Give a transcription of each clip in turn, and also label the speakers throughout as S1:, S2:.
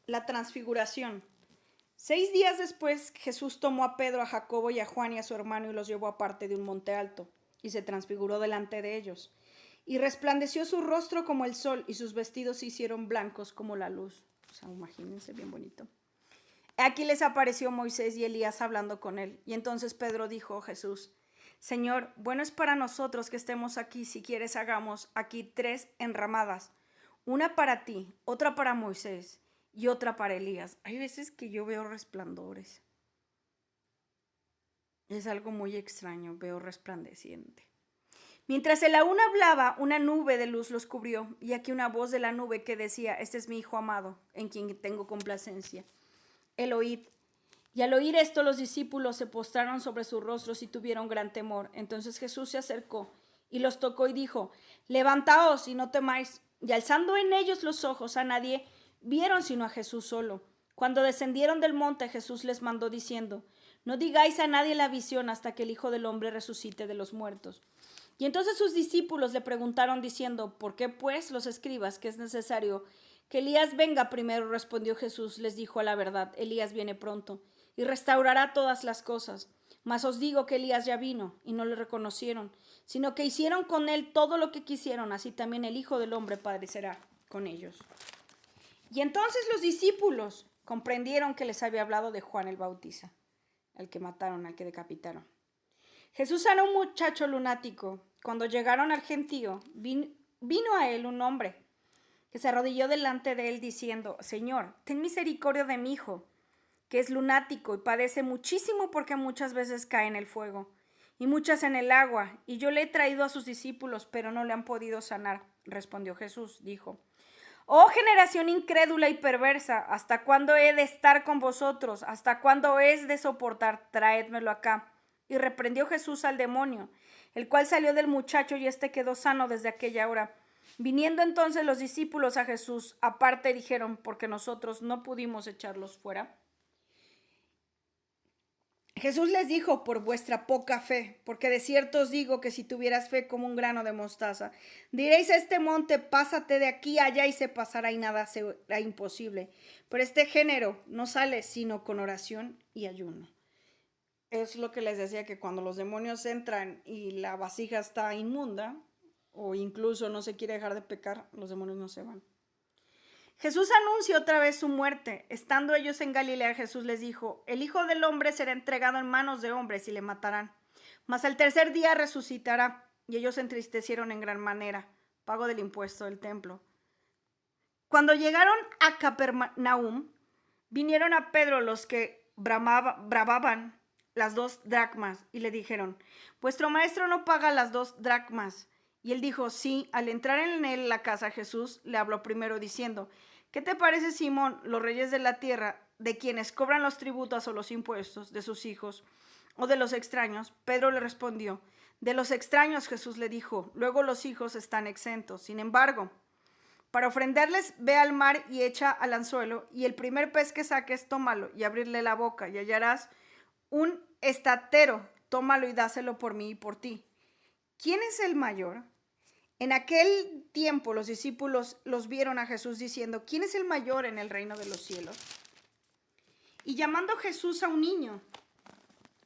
S1: La transfiguración. 6 días después, Jesús tomó a Pedro, a Jacobo y a Juan y a su hermano y los llevó aparte de un monte alto, y se transfiguró delante de ellos. Y resplandeció su rostro como el sol, y sus vestidos se hicieron blancos como la luz. O sea, imagínense, bien bonito. Aquí les apareció Moisés y Elías hablando con él. Y entonces Pedro dijo a Jesús: Señor, bueno es para nosotros que estemos aquí. Si quieres, hagamos aquí 3 enramadas: una para ti, otra para Moisés y otra para Elías. Hay veces que yo veo resplandores. Es algo muy extraño, veo resplandeciente. Mientras él aún hablaba, una nube de luz los cubrió, y aquí una voz de la nube que decía: Este es mi Hijo amado, en quien tengo complacencia. El oíd. Y al oír esto, los discípulos se postraron sobre sus rostros y tuvieron gran temor. Entonces Jesús se acercó y los tocó y dijo: Levantaos y no temáis. Y alzando en ellos los ojos, a nadie vieron sino a Jesús solo. Cuando descendieron del monte, Jesús les mandó diciendo: No digáis a nadie la visión hasta que el Hijo del Hombre resucite de los muertos. Y entonces sus discípulos le preguntaron diciendo: ¿Por qué pues los escribas que es necesario que Elías venga primero? Respondió Jesús, les dijo a la verdad: Elías viene pronto y restaurará todas las cosas. Mas os digo que Elías ya vino y no le reconocieron, sino que hicieron con él todo lo que quisieron. Así también el Hijo del Hombre padecerá con ellos. Y entonces los discípulos comprendieron que les había hablado de Juan el Bautista, al que mataron, al que decapitaron. Jesús sanó a un muchacho lunático. Cuando llegaron al gentío, vino a él un hombre que se arrodilló delante de él diciendo: Señor, ten misericordia de mi hijo, que es lunático y padece muchísimo porque muchas veces cae en el fuego y muchas en el agua, y yo le he traído a sus discípulos, pero no le han podido sanar. Respondió Jesús, dijo: Oh generación incrédula y perversa, ¿hasta cuándo he de estar con vosotros? ¿Hasta cuándo es de soportar? Traédmelo acá. Y reprendió Jesús al demonio, el cual salió del muchacho, y éste quedó sano desde aquella hora. Viniendo entonces los discípulos a Jesús aparte, dijeron: porque nosotros no pudimos echarlos fuera. Jesús les dijo: por vuestra poca fe, porque de cierto os digo que si tuvieras fe como un grano de mostaza, diréis a este monte: pásate de aquí a allá, y se pasará, y nada será imposible. Pero este género no sale sino con oración y ayuno. Es lo que les decía, que cuando los demonios entran y la vasija está inmunda, o incluso no se quiere dejar de pecar, los demonios no se van. Jesús anuncia otra vez su muerte. Estando ellos en Galilea, Jesús les dijo: El Hijo del Hombre será entregado en manos de hombres y le matarán, mas al tercer día resucitará. Y ellos se entristecieron en gran manera. Pago del impuesto del templo. Cuando llegaron a Capernaum, vinieron a Pedro los que bravaban las 2 dracmas y le dijeron: Vuestro maestro no paga las 2 dracmas. Y él dijo: Sí. Al entrar en él la casa, Jesús le habló primero diciendo: ¿Qué te parece, Simón? Los reyes de la tierra, de quienes cobran los tributos o los impuestos, de sus hijos o de los extraños. Pedro le respondió: De los extraños. Jesús le dijo: Luego los hijos están exentos. Sin embargo, para ofrendarles, ve al mar y echa al anzuelo, y el primer pez que saques, tómalo y abrirle la boca, y hallarás un estatero. Tómalo y dáselo por mí y por ti. ¿Quién es el mayor? En aquel tiempo los discípulos los vieron a Jesús diciendo: ¿Quién es el mayor en el reino de los cielos? Y llamando Jesús a un niño,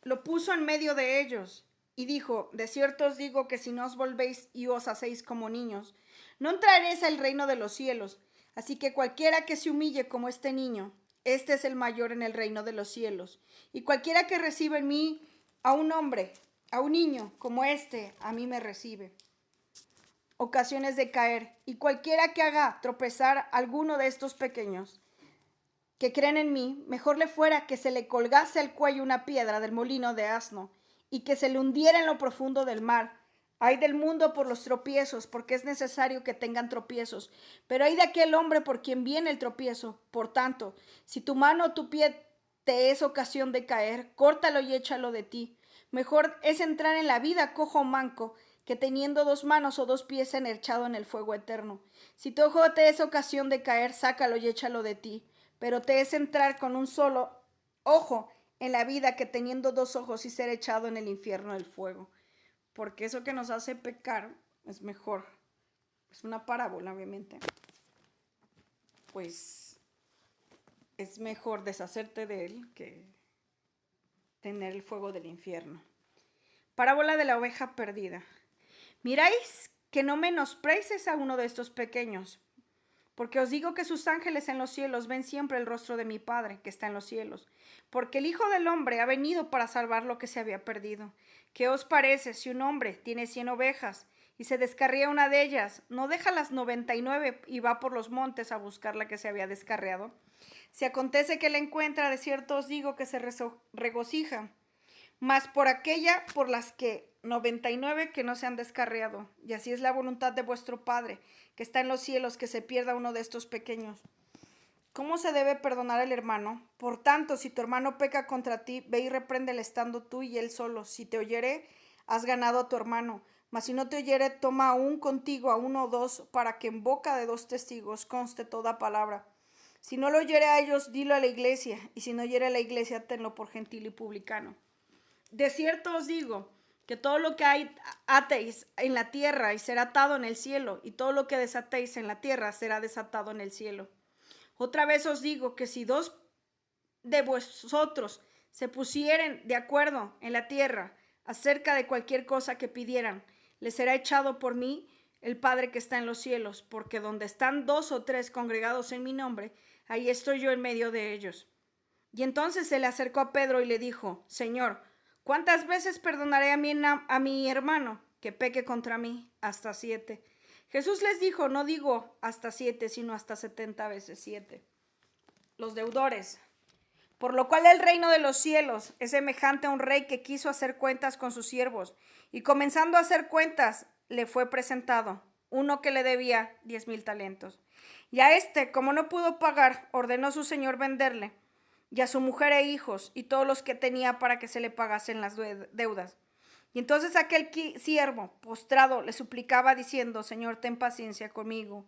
S1: lo puso en medio de ellos y dijo: De cierto os digo que si no os volvéis y os hacéis como niños, no entraréis al reino de los cielos. Así que cualquiera que se humille como este niño, este es el mayor en el reino de los cielos. Y cualquiera que reciba en mí a un hombre, a un niño como este, a mí me recibe. Ocasiones de caer. Y cualquiera que haga tropezar a alguno de estos pequeños que creen en mí, mejor le fuera que se le colgase al cuello una piedra del molino de asno y que se le hundiera en lo profundo del mar. Ay del mundo por los tropiezos, porque es necesario que tengan tropiezos, pero ay de aquel hombre por quien viene el tropiezo. Por tanto, si tu mano o tu pie te es ocasión de caer, córtalo y échalo de ti. Mejor es entrar en la vida cojo o manco, que teniendo 2 manos o 2 pies echado en el fuego eterno. Si tu ojo te es ocasión de caer, sácalo y échalo de ti. Pero te es entrar con un solo ojo en la vida, que teniendo 2 ojos y ser echado en el infierno del fuego. Porque eso que nos hace pecar es mejor. Es una parábola, obviamente. Pues es mejor deshacerte de él que tener el fuego del infierno. Parábola de la oveja perdida. Miráis que no menosprecies a uno de estos pequeños, porque os digo que sus ángeles en los cielos ven siempre el rostro de mi Padre que está en los cielos, porque el Hijo del Hombre ha venido para salvar lo que se había perdido. ¿Qué os parece si un hombre tiene 100 ovejas y se descarría una de ellas? ¿No deja las 99 y va por los montes a buscar la que se había descarriado? Si acontece que la encuentra, de cierto os digo que se regocija, mas por aquella por las que 99 que no se han descarriado. Y así es la voluntad de vuestro Padre, que está en los cielos, que se pierda uno de estos pequeños. ¿Cómo se debe perdonar al hermano? Por tanto, si tu hermano peca contra ti, ve y repréndele estando tú y él solo. Si te oyere, has ganado a tu hermano. Mas si no te oyere, toma aún contigo a uno o dos, para que en boca de dos testigos conste toda palabra. Si no lo oyere a ellos, dilo a la iglesia, y si no oyere a la iglesia, tenlo por gentil y publicano. De cierto os digo que todo lo que atéis en la tierra y será atado en el cielo, y todo lo que desatéis en la tierra será desatado en el cielo. Otra vez os digo que si dos de vosotros se pusieren de acuerdo en la tierra acerca de cualquier cosa que pidieran, les será echado por mí el Padre que está en los cielos, porque donde están 2 o 3 congregados en mi nombre, ahí estoy yo en medio de ellos. Y entonces se le acercó a Pedro y le dijo: Señor, ¿cuántas veces perdonaré a mi hermano que peque contra mí? Hasta 7. Jesús les dijo: no digo hasta 7, sino hasta 70 veces 7. Los deudores. Por lo cual el reino de los cielos es semejante a un rey que quiso hacer cuentas con sus siervos, y comenzando a hacer cuentas, le fue presentado uno que le debía 10,000 talentos. Y a este, como no pudo pagar, ordenó su señor venderle, y a su mujer e hijos, y todos los que tenía, para que se le pagasen las deudas. Y entonces aquel siervo, postrado, le suplicaba diciendo: Señor, ten paciencia conmigo,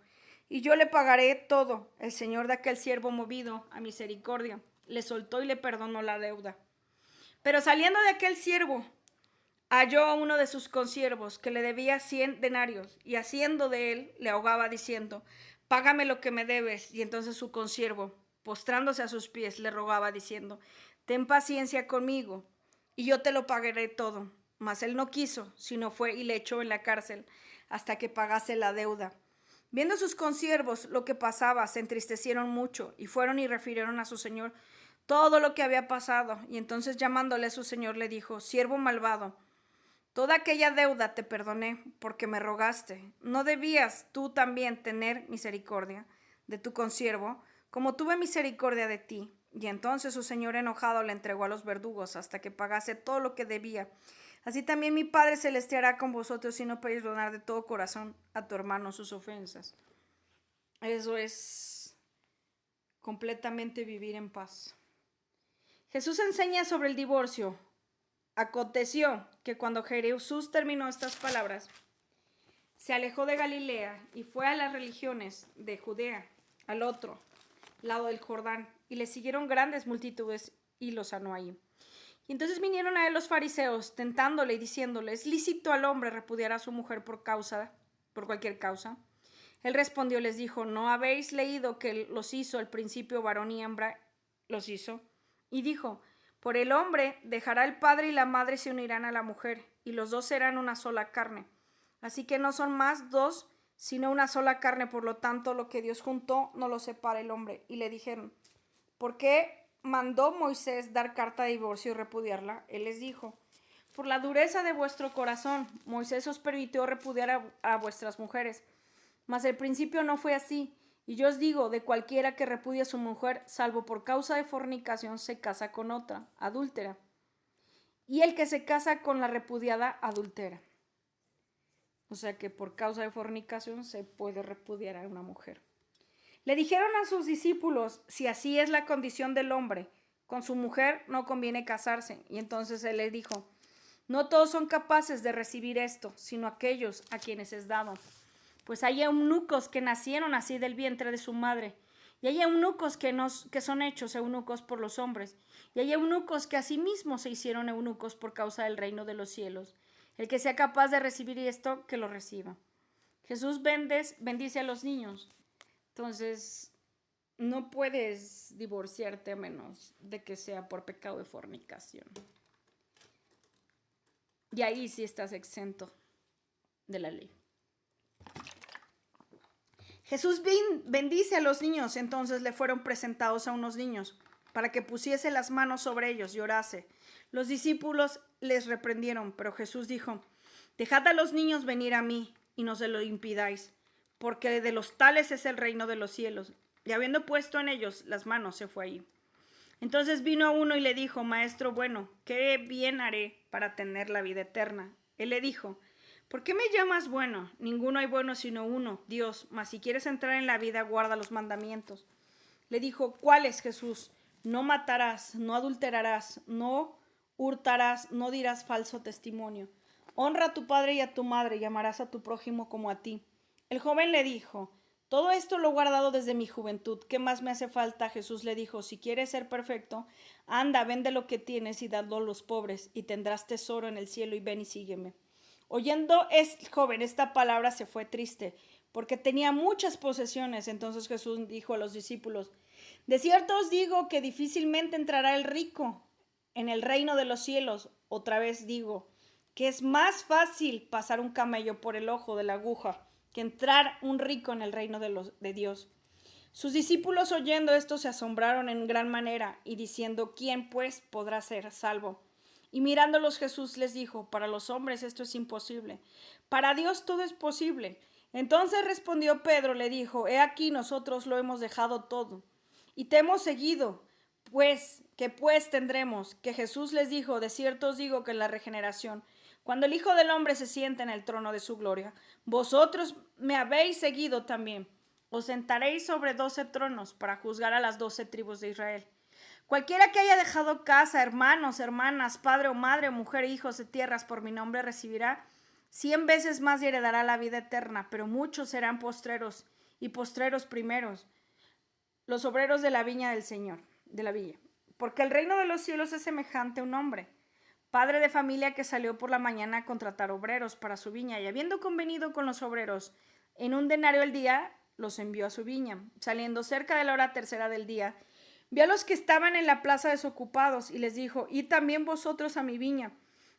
S1: y yo le pagaré todo. El señor de aquel siervo, movido a misericordia, le soltó y le perdonó la deuda. Pero saliendo de aquel siervo, halló a uno de sus consiervos que le debía 100 denarios, y haciendo de él, le ahogaba diciendo: págame lo que me debes. Y entonces su consiervo, postrándose a sus pies, le rogaba diciendo: ten paciencia conmigo, y yo te lo pagaré todo. Mas él no quiso, sino fue y le echó en la cárcel hasta que pagase la deuda. Viendo sus consiervos lo que pasaba, se entristecieron mucho, y fueron y refirieron a su señor todo lo que había pasado. Y entonces, llamándole a su señor, le dijo: siervo malvado, toda aquella deuda te perdoné porque me rogaste. ¿No debías tú también tener misericordia de tu consiervo, como tuve misericordia de ti? Y entonces su señor, enojado, le entregó a los verdugos hasta que pagase todo lo que debía. Así también mi Padre Celestial hará con vosotros, si no perdonar de todo corazón a tu hermano sus ofensas. Eso es completamente vivir en paz. Jesús enseña sobre el divorcio. Aconteció que cuando Jesús terminó estas palabras, se alejó de Galilea y fue a las regiones de Judea, al otro lado del Jordán, y le siguieron grandes multitudes, y lo sanó ahí. Y entonces vinieron a él los fariseos, tentándole y diciéndole: ¿es lícito al hombre repudiar a su mujer por cualquier causa? Él respondió, les dijo: ¿no habéis leído que los hizo al principio varón y hembra los hizo? Y dijo: por el hombre dejará el padre y la madre, se unirán a la mujer, y los dos serán una sola carne. Así que no son más dos, sino una sola carne. Por lo tanto, lo que Dios juntó, no lo separa el hombre. Y le dijeron: ¿por qué mandó Moisés dar carta de divorcio y repudiarla? Él les dijo: por la dureza de vuestro corazón, Moisés os permitió repudiar a vuestras mujeres. Mas el principio no fue así. Y yo os digo, de cualquiera que repudie a su mujer, salvo por causa de fornicación, se casa con otra, adúltera. Y el que se casa con la repudiada, adultera. O sea que por causa de fornicación se puede repudiar a una mujer. Le dijeron a sus discípulos: si así es la condición del hombre, con su mujer no conviene casarse. Y entonces él le dijo: no todos son capaces de recibir esto, sino aquellos a quienes es dado. Pues hay eunucos que nacieron así del vientre de su madre, y hay eunucos que son hechos eunucos por los hombres, y hay eunucos que asimismo se hicieron eunucos por causa del reino de los cielos. El que sea capaz de recibir esto, que lo reciba. Jesús bendice a los niños. Entonces, No puedes divorciarte a menos de que sea por pecado de fornicación. Y ahí sí estás exento de la ley. Jesús bendice a los niños, entonces le fueron presentados a unos niños para que pusiese las manos sobre ellos y orase. Los discípulos les reprendieron, pero Jesús dijo: dejad a los niños venir a mí y no se lo impidáis, porque de los tales es el reino de los cielos. Y habiendo puesto en ellos las manos, se fue allí. Entonces vino a uno y le dijo: Maestro bueno, ¿qué bien haré para tener la vida eterna? Él le dijo: ¿por qué me llamas bueno? Ninguno hay bueno sino uno, Dios. Mas si quieres entrar en la vida, guarda los mandamientos. Le dijo: ¿cuáles, Jesús? No matarás, no adulterarás, no hurtarás, no dirás falso testimonio. Honra a tu padre y a tu madre y amarás a tu prójimo como a ti. El joven le dijo: todo esto lo he guardado desde mi juventud. ¿Qué más me hace falta? Jesús le dijo: si quieres ser perfecto, anda, vende lo que tienes y dadlo a los pobres, y tendrás tesoro en el cielo, y ven y sígueme. Oyendo el joven esta palabra, se fue triste, porque tenía muchas posesiones. Entonces Jesús dijo a los discípulos: de cierto os digo que difícilmente entrará el rico en el reino de los cielos. Otra vez digo que es más fácil pasar un camello por el ojo de la aguja que entrar un rico en el reino de Dios. Sus discípulos, oyendo esto, se asombraron en gran manera y diciendo: ¿quién pues podrá ser salvo? Y mirándolos, Jesús les dijo: para los hombres esto es imposible, para Dios todo es posible. Entonces respondió Pedro, le dijo: he aquí, nosotros lo hemos dejado todo y te hemos seguido. Pues, ¿qué pues tendremos? Que Jesús les dijo: de cierto os digo que en la regeneración, cuando el Hijo del Hombre se siente en el trono de su gloria, vosotros me habéis seguido también. Os sentaréis sobre 12 tronos para juzgar a las 12 tribus de Israel. Cualquiera que haya dejado casa, hermanos, hermanas, padre o madre, mujer, hijos de tierras por mi nombre, recibirá 100 veces más y heredará la vida eterna. Pero muchos serán postreros y postreros primeros, los obreros de la viña del Señor, de la villa. Porque el reino de los cielos es semejante a un hombre, padre de familia, que salió por la mañana a contratar obreros para su viña, y habiendo convenido con los obreros en un denario al día, los envió a su viña. Saliendo cerca de la hora tercera del día, vio a los que estaban en la plaza desocupados y les dijo: id también vosotros a mi viña,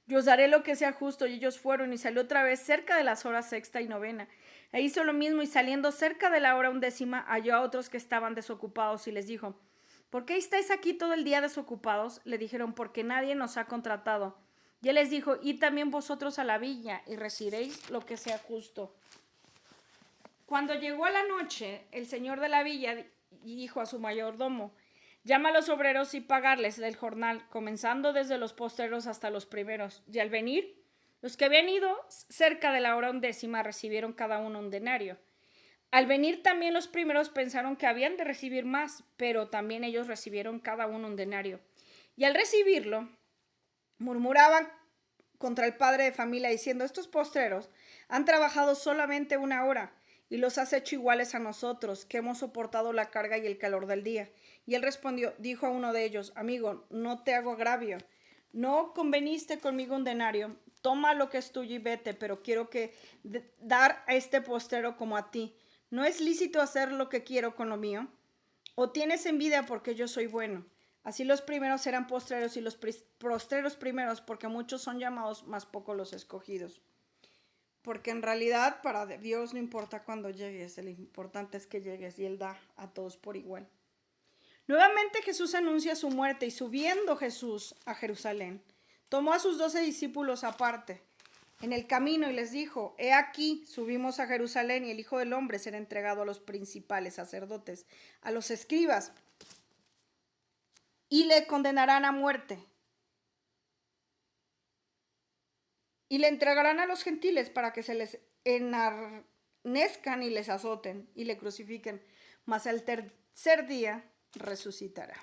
S1: yo os daré lo que sea justo. Y ellos fueron, y salió otra vez cerca de las horas sexta y novena. E hizo lo mismo, y saliendo cerca de la hora undécima, halló a otros que estaban desocupados y les dijo: ¿por qué estáis aquí todo el día desocupados? Le dijeron: porque nadie nos ha contratado. Y él les dijo: id también vosotros a la viña y recibiréis lo que sea justo. Cuando llegó la noche, el señor de la villa dijo a su mayordomo: llama a los obreros y pagarles el jornal, comenzando desde los postreros hasta los primeros. Y al venir, los que habían ido cerca de la hora undécima recibieron cada uno un denario. Al venir también los primeros pensaron que habían de recibir más, pero también ellos recibieron cada uno un denario. Y al recibirlo, murmuraban contra el padre de familia, diciendo: estos postreros han trabajado solamente una hora y los has hecho iguales a nosotros, que hemos soportado la carga y el calor del día. Y él respondió, dijo a uno de ellos: amigo, no te hago agravio, no conveniste conmigo un denario, toma lo que es tuyo y vete, pero quiero que dar a este postrero como a ti. ¿No es lícito hacer lo que quiero con lo mío? ¿O tienes envidia porque yo soy bueno? Así los primeros serán postreros y los postreros primeros, porque muchos son llamados, mas pocos los escogidos. Porque en realidad para Dios no importa cuándo llegues, lo importante es que llegues, y Él da a todos por igual. Nuevamente Jesús anuncia su muerte, y subiendo Jesús a Jerusalén, tomó a sus 12 discípulos aparte en el camino y les dijo: he aquí, subimos a Jerusalén, y el Hijo del Hombre será entregado a los principales sacerdotes, a los escribas, y le condenarán a muerte, y le entregarán a los gentiles para que se les enarnezcan y les azoten y le crucifiquen, mas al tercer día resucitará.